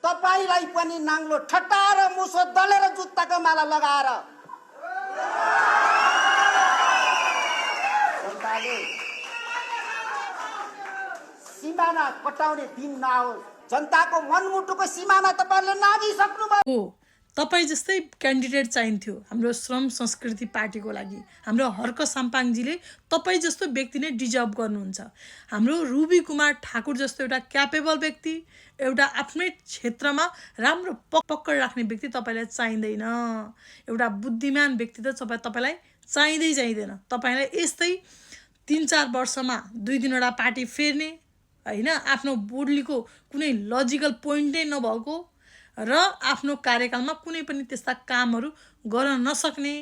तपाईलाई पनि नाङ्लो ठट्टा र मुसो दलेर जुत्ताको माला लगाएर जनताले सिमाना कटाउने दिन नआओस्। जनताको मनमुटुको सिमाना तपाईले नागिसक्नु भयो। तपाईँ जस्तै क्यान्डिडेट चाहिन्थ्यो हाम्रो श्रम संस्कृति पार्टीको लागि। हाम्रो हर्क साम्पाङजीले तपाईँ जस्तो व्यक्ति नै डिजर्भ गर्नुहुन्छ। हाम्रो रुबी कुमार ठाकुर जस्तो एउटा क्यापेबल व्यक्ति, एउटा आफ्नै क्षेत्रमा राम्रो पक्कड राख्ने व्यक्ति तपाईँलाई चाहिँदैन। एउटा बुद्धिमान व्यक्ति त तपाईँलाई चाहिँदैन। तपाईँलाई यस्तै 3-4 वर्षमा 2-3 वटा पार्टी फेर्ने हैन, आफ्नो बोर्डलीको कुनै लजिकल पोइन्टै नभएको र आफ्नो कार्यकालमा कुनै पनि त्यस्ता कामहरू गर्न नसक्ने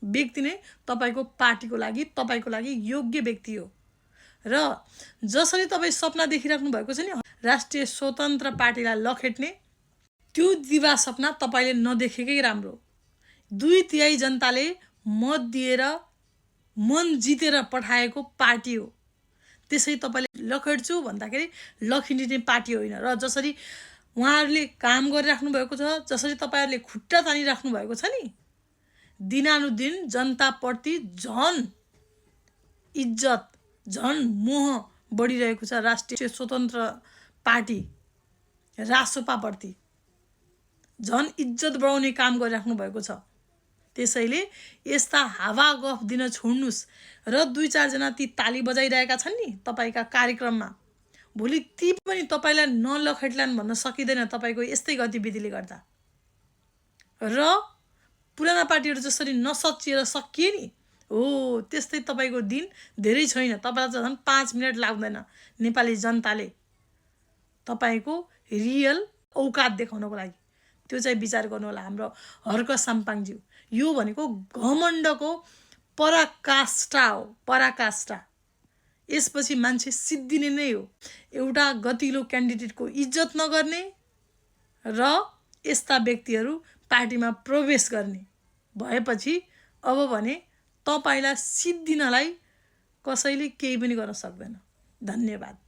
व्यक्ति नै तपाईको पार्टीको लागि तपाईको लागि योग्य व्यक्ति हो। र जसरी तपाईँ सपना देखिराख्नु भएको छ नि राष्ट्रिय स्वतन्त्र पार्टीलाई लखेट्ने, त्यो दिवा सपना तपाईले नदेखेकै राम्रो। 2/3 जनताले मत दिएर मन जितेर पठाएको पार्टी हो। त्यसै तपाईले लखेट्छु भन्दाखेरि लखिने पार्टी होइन। र जसरी उहाँहरूले काम गरिराख्नु भएको छ, जसरी तपाईहरुले खुट्टा तानिराख्नु भएको छ नि, दिनानुदिन जनताप्रति झन इज्जत झन मोह बढिरहेको छ राष्ट्रिय स्वतन्त्र पार्टी रासोपाप्रति। झन इज्जत बढाउने काम गरिराख्नु भएको छ। त्यसैले यस्ता हावा गफ दिन छोड्नुस् र 2-4 जना ती ताली बजाइरहेका छन् नि तपाईका कार्यक्रममा, भोलि ती पनि तपाईलाई नलखेट्लान् भन्न सकिँदैन तपाईको यस्तै गतिविधिले गर्दा। र पुराना पार्टीहरु जसरी नसचिएर सकिए नि हो, त्यस्तै तपाईको दिन धेरै छैन। तपाईलाई त झन् 5 मिनेट लाग्दैन नेपाली जनताले तपाईको रियल औकात देखाउनको लागि। त्यो चाहिँ विचार गर्नु होला हाम्रो हर्क साम्पाङज्यू। यो भनेको घमण्डको पराकाष्ठा हो, पराकाष्ठा। यसपछि मान्छे सिद्धिने नै हो। एउटा गतिलो क्यान्डिडेटको इज्जत नगर्ने र यस्ता व्यक्तिहरू पार्टीमा प्रवेश गर्ने भएपछि अब भने तपाईलाई सिद्धिनलाई कसैले केही पनि गर्न सक्दैन। धन्यवाद।